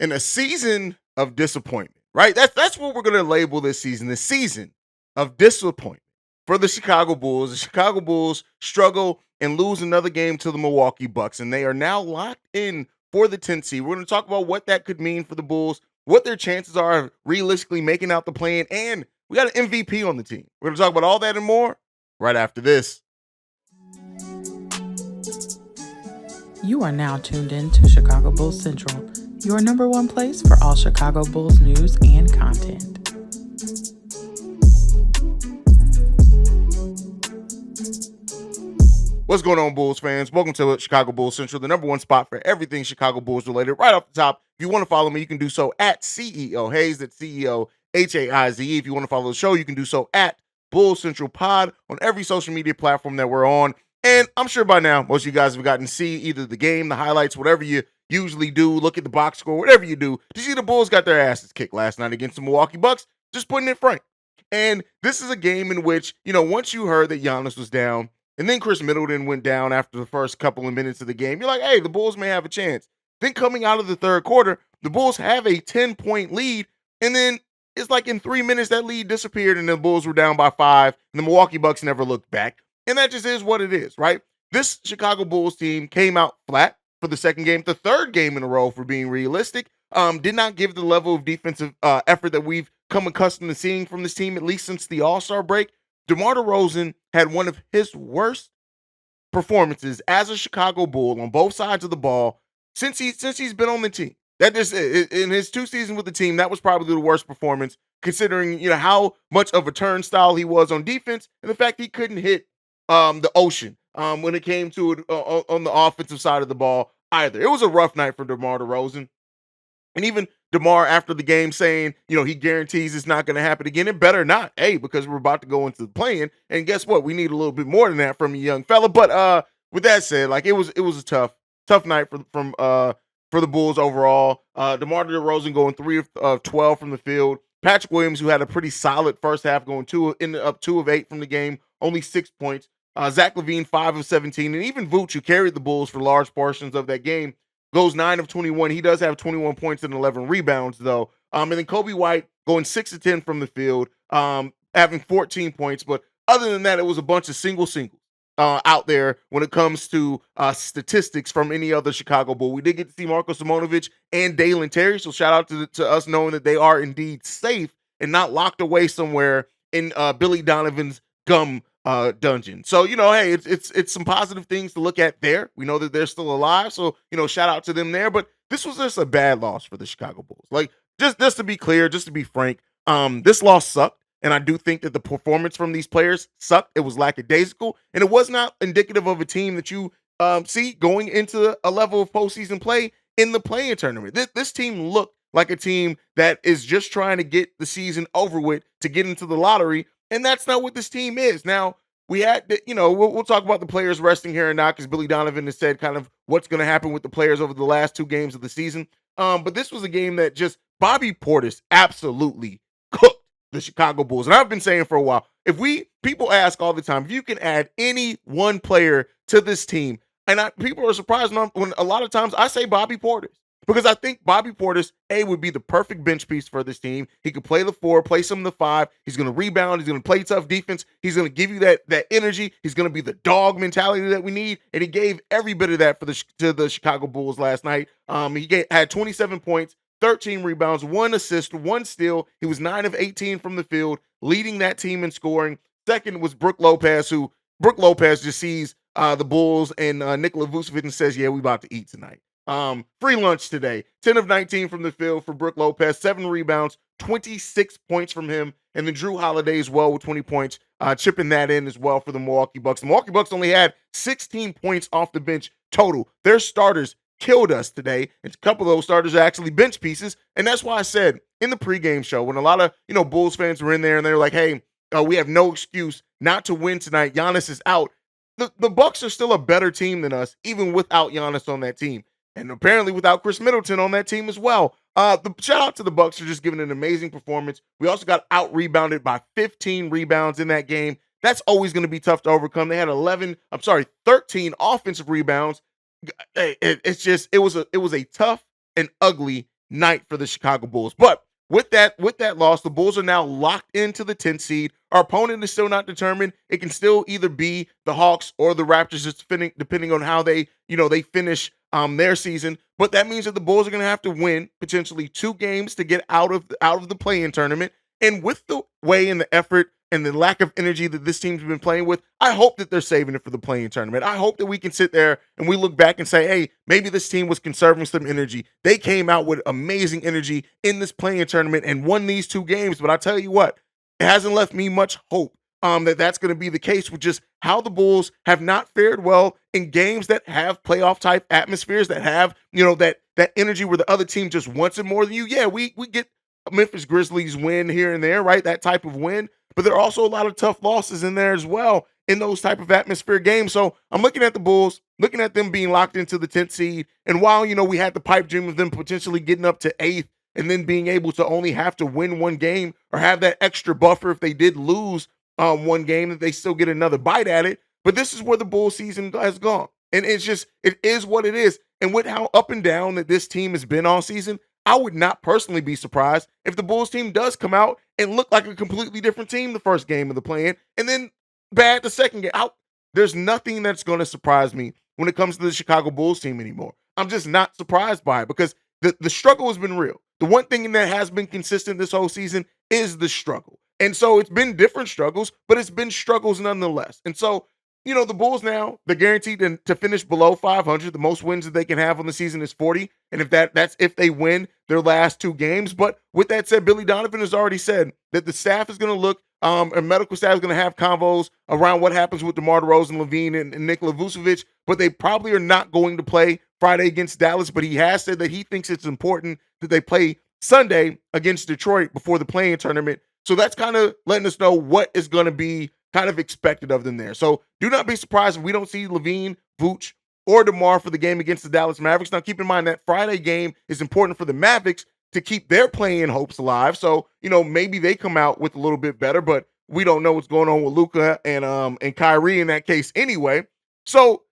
in a season of disappointment, right? That's what we're gonna label this season, the season of disappointment for the Chicago Bulls. The Chicago Bulls struggle and lose another game to the Milwaukee Bucks, and they are now locked in for the 10th seed. We're gonna talk about what that could mean for the Bulls, what their chances are of realistically making out the play-in, and we got an MVP on the team. We're gonna talk about all that and more right after this. You are now tuned in to Chicago Bulls Central, your number one place for all Chicago Bulls news and content. What's going on, Bulls fans? Welcome to Chicago Bulls Central, the number one spot for everything Chicago Bulls related. Right off the top, if you want to follow me, you can do so at CEO Haize, that's CEO Haize. If you want to follow the show, you can do so at Bulls Central Pod on every social media platform that we're on. And I'm sure by now, most of you guys have gotten to see either the game, the highlights, whatever you usually do, look at the box score, whatever you do. To see the Bulls got their asses kicked last night against the Milwaukee Bucks, just putting it frank. And this is a game in which, once you heard that Giannis was down, and then Chris Middleton went down after the first couple of minutes of the game, you're like, hey, the Bulls may have a chance. Then coming out of the third quarter, the Bulls have a 10-point lead, and then it's like in 3 minutes that lead disappeared, and the Bulls were down by 5, and the Milwaukee Bucks never looked back. And that just is what it is, right? This Chicago Bulls team came out flat for the second game, the third game in a row for being realistic. Did not give the level of defensive effort that we've come accustomed to seeing from this team, at least since the All-Star break. DeMar DeRozan had one of his worst performances as a Chicago Bull on both sides of the ball since he's been on the team. That just in his 2 seasons with the team, that was probably the worst performance, considering how much of a turnstile he was on defense and the fact he couldn't hit the ocean when it came to it on the offensive side of the ball either. It was a rough night for DeMar DeRozan. And even DeMar after the game saying, he guarantees it's not going to happen again. It better not, because we're about to go into the play-in. And guess what? We need a little bit more than that from a young fella. But with that said, it was a tough night for the Bulls overall. DeMar DeRozan going 3 of 12 from the field. Patrick Williams, who had a pretty solid first half, ended up 2 of 8 from the game, only 6 points. Zach LaVine 5 of 17, and even Vooch, who carried the Bulls for large portions of that game, goes 9 of 21. He does have 21 points and 11 rebounds, though. And then Kobe White going 6 of 10 from the field, having 14 points. But other than that, it was a bunch of singles out there when it comes to statistics from any other Chicago Bull. We did get to see Marko Simonovic and Dalen Terry, so shout out to us knowing that they are indeed safe and not locked away somewhere in Billy Donovan's gum dungeon. So, hey, it's some positive things to look at there. We know that they're still alive. So, shout out to them there. But this was just a bad loss for the Chicago Bulls. Just to be clear, just to be frank, this loss sucked. And I do think that the performance from these players sucked. It was lackadaisical. And it was not indicative of a team that you see going into a level of postseason play in the play-in tournament. This team looked like a team that is just trying to get the season over with to get into the lottery. And that's not what this team is. Now, we had, we'll talk about the players resting here and now because Billy Donovan has said kind of what's going to happen with the players over the last 2 games of the season. But this was a game that just Bobby Portis absolutely cooked the Chicago Bulls. And I've been saying for a while, people ask all the time, if you can add any one player to this team, and people are surprised when a lot of times I say Bobby Portis. Because I think Bobby Portis, would be the perfect bench piece for this team. He could play the 4, play some of the 5. He's going to rebound. He's going to play tough defense. He's going to give you that energy. He's going to be the dog mentality that we need. And he gave every bit of that to the Chicago Bulls last night. He had 27 points, 13 rebounds, 1 assist, 1 steal. He was 9 of 18 from the field, leading that team in scoring. Second was Brook Lopez, just sees the Bulls and Nikola Vucevic and says, yeah, we about to eat tonight. Free lunch today. 10 of 19 from the field for Brook Lopez, 7 rebounds, 26 points from him, and then Drew Holiday as well with 20 points, chipping that in as well for the Milwaukee Bucks. The Milwaukee Bucks only had 16 points off the bench total. Their starters killed us today, and a couple of those starters are actually bench pieces, and that's why I said in the pregame show when a lot of Bulls fans were in there and they're like, hey, we have no excuse not to win tonight. Giannis is out. The Bucks are still a better team than us, even without Giannis on that team. And apparently without Chris Middleton on that team as well. The shout out to the Bucks for just giving an amazing performance. We also got out-rebounded by 15 rebounds in that game. That's always going to be tough to overcome. They had 13 offensive rebounds. It was a tough and ugly night for the Chicago Bulls. But with that loss, the Bulls are now locked into the 10th seed. Our opponent is still not determined. It can still either be the Hawks or the Raptors, just depending on how they finish their season. But that means that the Bulls are going to have to win potentially 2 games to get out of the play-in tournament. And with the way and the effort and the lack of energy that this team's been playing with, I hope that they're saving it for the play-in tournament. I hope that we can sit there and we look back and say, hey, maybe this team was conserving some energy. They came out with amazing energy in this play-in tournament and won these 2 games. But I tell you what, it hasn't left me much hope that that's going to be the case with just how the Bulls have not fared well in games that have playoff type atmospheres, that have that energy where the other team just wants it more than you. Yeah, we get Memphis Grizzlies win here and there, right? That type of win. But there are also a lot of tough losses in there as well in those type of atmosphere games. So I'm looking at the Bulls, looking at them being locked into the 10th seed. And while, we had the pipe dream of them potentially getting up to 8th and then being able to only have to win 1 game or have that extra buffer if they did lose 1 game, that they still get another bite at it. But this is where the Bulls season has gone. And it is what it is. And with how up and down that this team has been all season, I would not personally be surprised if the Bulls team does come out and look like a completely different team the first game of the play-in and then bad the second game. There's nothing that's going to surprise me when it comes to the Chicago Bulls team anymore. I'm just not surprised by it because the struggle has been real. The one thing that has been consistent this whole season is the struggle. And so it's been different struggles, but it's been struggles nonetheless. And so the Bulls now, they're guaranteed to finish below 500. The most wins that they can have on the season is 40. And if that's if they win their last 2 games. But with that said, Billy Donovan has already said that the staff is going to look, and medical staff is going to have convos around what happens with DeMar DeRozan, Levine, and Nikola Vucevic. But they probably are not going to play Friday against Dallas. But he has said that he thinks it's important that they play Sunday against Detroit before the play-in tournament. So that's kind of letting us know what is going to be kind of expected of them there. So do not be surprised if we don't see Levine, Vooch, or DeMar for the game against the Dallas Mavericks. Now, keep in mind that Friday game is important for the Mavericks to keep their play-in hopes alive. So, maybe they come out with a little bit better, but we don't know what's going on with Luka and Kyrie in that case anyway. So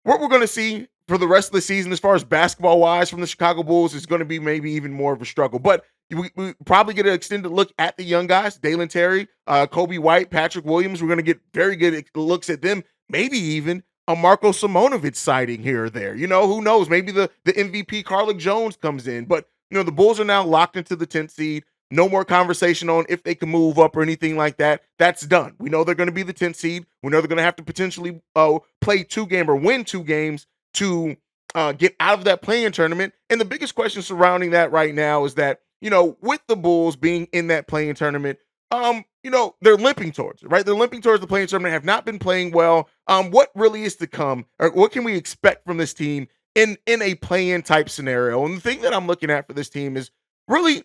what we're going to see for the rest of the season as far as basketball-wise from the Chicago Bulls is going to be maybe even more of a struggle. But we probably get an extended look at the young guys, Dalen Terry, Kobe White, Patrick Williams. We're going to get very good looks at them, maybe even a Marko Simonovic sighting here or there. Who knows? Maybe the MVP Carlik Jones comes in. But, the Bulls are now locked into the 10th seed. No more conversation on if they can move up or anything like that. That's done. We know they're going to be the 10th seed. We know they're going to have to potentially play 2 games or win 2 games to get out of that play-in tournament. And the biggest question surrounding that right now is that, with the Bulls being in that play-in tournament, they're limping towards it, right? They're limping towards the play-in tournament, have not been playing well. What really is to come, or what can we expect from this team in a play-in type scenario? And the thing that I'm looking at for this team is really,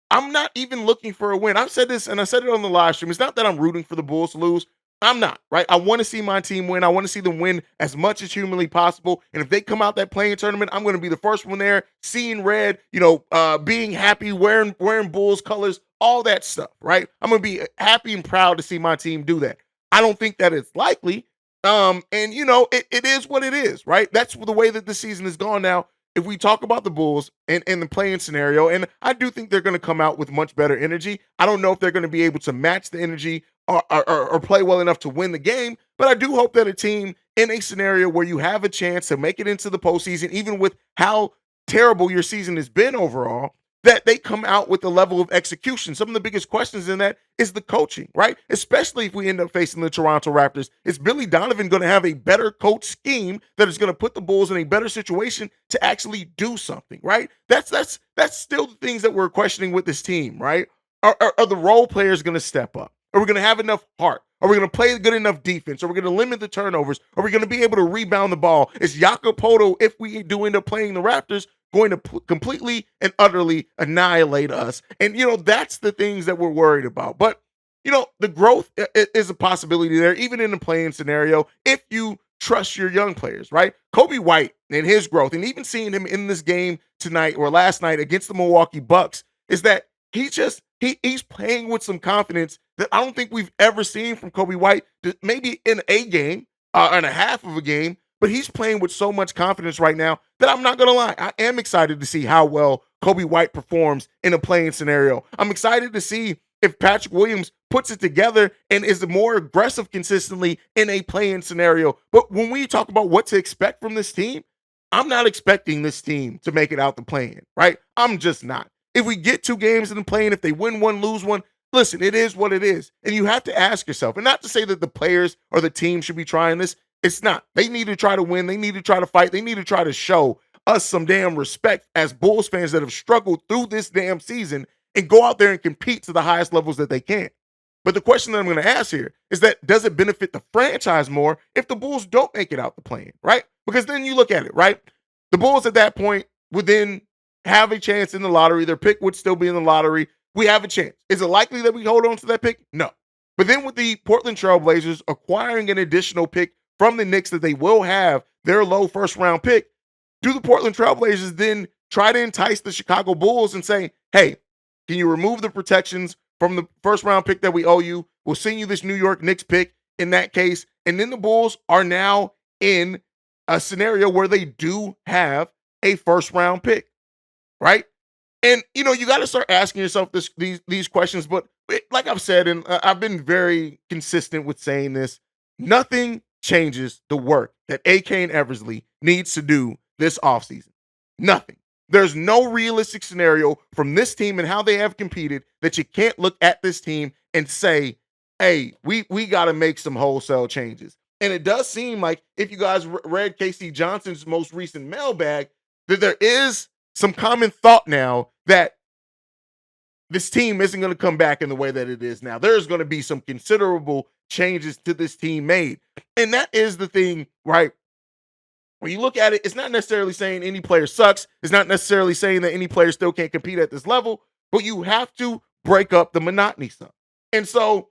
I'm not even looking for a win. I've said this, and I said it on the live stream. It's not that I'm rooting for the Bulls to lose. I'm not, right? I want to see my team win. I want to see them win as much as humanly possible. And if they come out that play-in tournament, I'm going to be the first one there, seeing red, being happy, wearing Bulls colors, all that stuff, right? I'm going to be happy and proud to see my team do that. I don't think that it's likely. It is what it is, right? That's the way that the season has gone now. If we talk about the Bulls and the play-in scenario, and I do think they're going to come out with much better energy. I don't know if they're going to be able to match the energy or play well enough to win the game, but I do hope that a team in a scenario where you have a chance to make it into the postseason, even with how terrible your season has been overall, that they come out with the level of execution. Some of the biggest questions in that is the coaching, right? Especially if we end up facing the Toronto Raptors. Is Billy Donovan going to have a better coach scheme that is going to put the Bulls in a better situation to actually do something, right? That's still the things that we're questioning with this team, right? Are the role players going to step up? Are we going to have enough heart? Are we going to play good enough defense? Are we going to limit the turnovers? Are we going to be able to rebound the ball? Is Jakob Poeltl, if we do end up playing the Raptors, going to completely and utterly annihilate us? And, that's the things that we're worried about. But, the growth is a possibility there, even in the play-in scenario, if you trust your young players, right? Kobe White and his growth, and even seeing him in this game tonight or last night against the Milwaukee Bucks, is that he's playing with some confidence that I don't think we've ever seen from Kobe White, maybe in a game and a half of a game, but he's playing with so much confidence right now that I'm not going to lie. I am excited to see how well Kobe White performs in a playing scenario. I'm excited to see if Patrick Williams puts it together and is more aggressive consistently in a playing scenario. But when we talk about what to expect from this team, I'm not expecting this team to make it out the play-in, right? I'm just not. If we get 2 games in the play-in, if they win one, lose one, listen, it is what it is. And you have to ask yourself, and not to say that the players or the team should be trying this. It's not. They need to try to win. They need to try to fight. They need to try to show us some damn respect as Bulls fans that have struggled through this damn season and go out there and compete to the highest levels that they can. But the question that I'm going to ask here is that does it benefit the franchise more if the Bulls don't make it out the play-in, right? Because then you look at it, right? The Bulls at that point would then have a chance in the lottery. Their pick would still be in the lottery. We have a chance. Is it likely that we hold on to that pick? No. But then with the Portland Trail Blazers acquiring an additional pick from the Knicks that they will have their low first-round pick, do the Portland Trail Blazers then try to entice the Chicago Bulls and say, hey, can you remove the protections from the first-round pick that we owe you? We'll send you this New York Knicks pick in that case. And then the Bulls are now in a scenario where they do have a first-round pick, right? And, you know, you got to start asking yourself these questions. But like I've said, and I've been very consistent with saying this, nothing changes the work that AK and Eversley needs to do this offseason. Nothing. There's no realistic scenario from this team and how they have competed that you can't look at this team and say, hey, we got to make some wholesale changes. And it does seem like if you guys read Casey Johnson's most recent mailbag, that there is some common thought now that this team isn't going to come back in the way that it is now. There's going to be some considerable changes to this team made. And that is the thing, right? When you look at it, it's not necessarily saying any player sucks. It's not necessarily saying that any player still can't compete at this level, but you have to break up the monotony some. And so,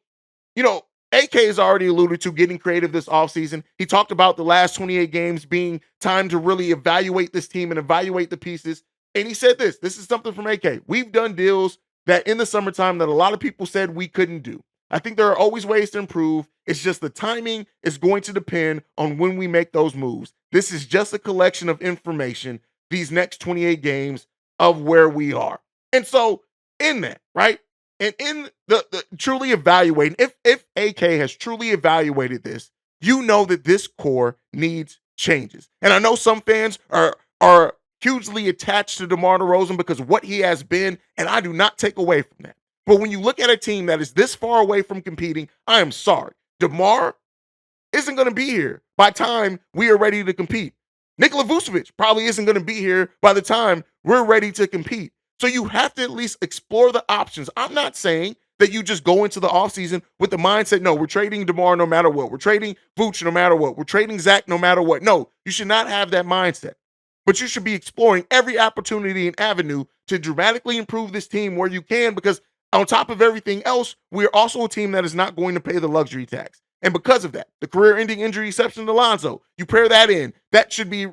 you know, AK has already alluded to getting creative this offseason. He talked about the last 28 games being time to really evaluate this team and evaluate the pieces. And he said this is something from AK. We've done deals that in the summertime that a lot of people said we couldn't do. I think there are always ways to improve. It's just the timing is going to depend on when we make those moves. This is just a collection of information, these next 28 games of where we are. And so in that, right? And in the truly evaluating, if AK has truly evaluated this, you know that this core needs changes. And I know some fans are hugely attached to DeMar DeRozan because of what he has been, and I do not take away from that. But when you look at a team that is this far away from competing, I am sorry. DeMar isn't going to be here by the time we are ready to compete. Nikola Vucevic probably isn't going to be here by the time we're ready to compete. So you have to at least explore the options. I'm not saying that you just go into the offseason with the mindset, no, we're trading DeMar no matter what. We're trading Vooch no matter what. We're trading Zach no matter what. No, you should not have that mindset. But you should be exploring every opportunity and avenue to dramatically improve this team where you can, because on top of everything else, we're also a team that is not going to pay the luxury tax. And because of that, the career-ending injury exception to Lonzo, you pair that in, that should be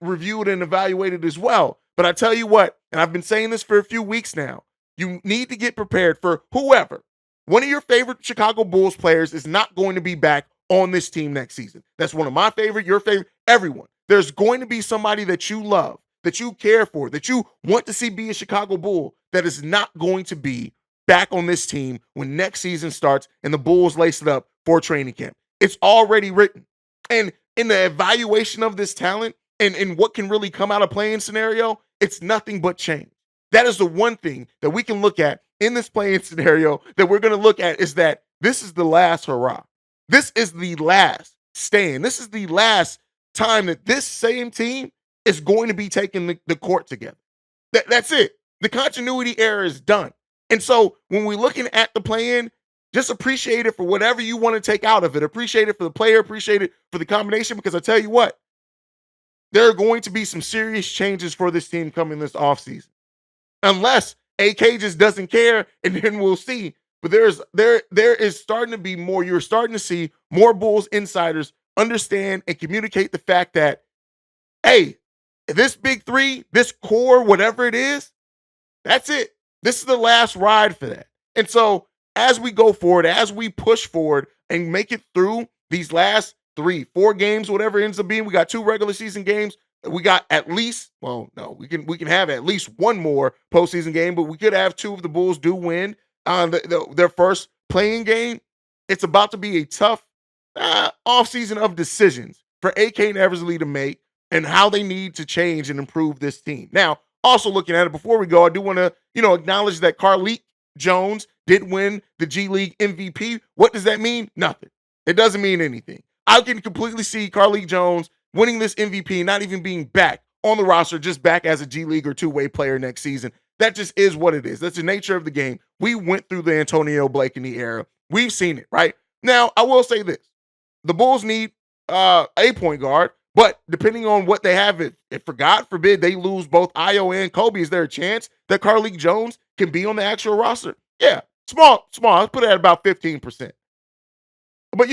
reviewed and evaluated as well. But I tell you what, and I've been saying this for a few weeks now, you need to get prepared for whoever. One of your favorite Chicago Bulls players is not going to be back on this team next season. That's one of my favorite, your favorite, everyone. There's going to be somebody that you love, that you care for, that you want to see be a Chicago Bull that is not going to be back on this team when next season starts and the Bulls lace it up for training camp. It's already written. And in the evaluation of this talent and what can really come out of playing scenario, it's nothing but change. That is the one thing that we can look at in this playing scenario that we're going to look at is that this is the last hurrah. This is the last stand. This is the last time that this same team is going to be taking the court together. That's it. The continuity era is done. And so when we're looking at the play-in, just appreciate it for whatever you want to take out of it. Appreciate it for the player. Appreciate it for the combination, because I tell you what, there are going to be some serious changes for this team coming this offseason. Unless AK just doesn't care, and then we'll see. But there is starting to be more. You're starting to see more Bulls insiders understand and communicate the fact that, hey, this big three, this core, whatever it is, that's it. This is the last ride for that. And so as we go forward, as we push forward and make it through these last 3-4 games, whatever it ends up being, we got 2 regular season games. We got at least, well, no, we can have at least one more postseason game, but we could have two if the Bulls do win their first playing game. It's about to be a tough offseason of decisions for AK and Eversley to make and how they need to change and improve this team. Now, also looking at it before we go, I do want to, acknowledge that Carlik Jones did win the G League MVP. What does that mean? Nothing. It doesn't mean anything. I can completely see Carlik Jones winning this MVP, not even being back on the roster, just back as a G League or two-way player next season. That just is what it is. That's the nature of the game. We went through the Antonio Blakeney era. We've seen it, right? Now, I will say this. The Bulls need a point guard, but depending on what they have, if for God forbid they lose both Io and Kobe, is there a chance that Carlik Jones can be on the actual roster? Yeah, small. Let's put it at about 15%. But,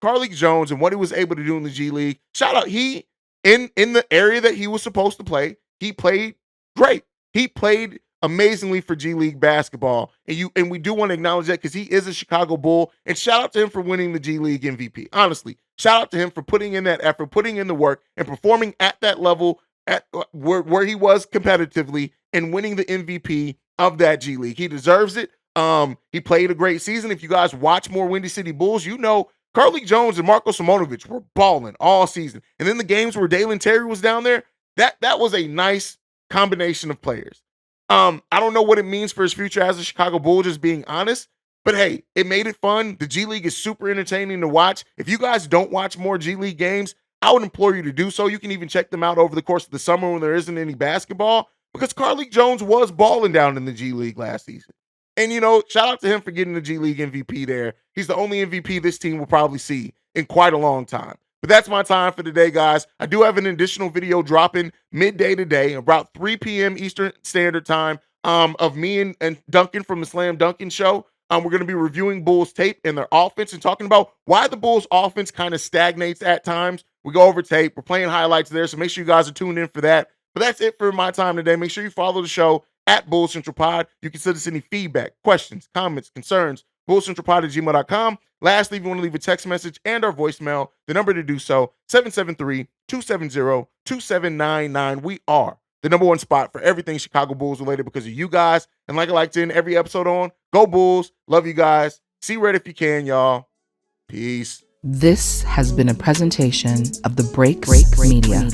Carlik Jones and what he was able to do in the G League, shout out, he, in the area that he was supposed to play, he played great. He played amazingly for G League basketball. And we do want to acknowledge that because he is a Chicago Bull. And shout out to him for winning the G League MVP. Honestly, shout out to him for putting in that effort, putting in the work, and performing at that level at where he was competitively and winning the MVP of that G League. He deserves it. He played a great season. If you guys watch more Windy City Bulls, Carlik Jones and Marko Simonovic were balling all season. And then the games where Dalen Terry was down there, that was a nice combination of players. I don't know what it means for his future as a Chicago Bull, just being honest. But hey, it made it fun. The G League is super entertaining to watch. If you guys don't watch more G League games, I would implore you to do so. You can even check them out over the course of the summer when there isn't any basketball, because Carlik Jones was balling down in the G League last season. And, shout out to him for getting the G League MVP there. He's the only MVP this team will probably see in quite a long time. But that's my time for today, guys. I do have an additional video dropping midday today, about 3 p.m. Eastern Standard Time, of me and Duncan from the Slam Duncan Show. We're going to be reviewing Bulls tape and their offense and talking about why the Bulls offense kind of stagnates at times. We go over tape. We're playing highlights there, so make sure you guys are tuned in for that. But that's it for my time today. Make sure you follow the show at Bulls Central Pod. You can send us any feedback, questions, comments, concerns, bullcentralpod@gmail.com. Lastly, if you want to leave a text message and our voicemail, the number to do so, 773-270-2799. We are the number one spot for everything Chicago Bulls related because of you guys. And like I like to end every episode on, go Bulls. Love you guys. See red if you can, y'all. Peace. This has been a presentation of the Break Media.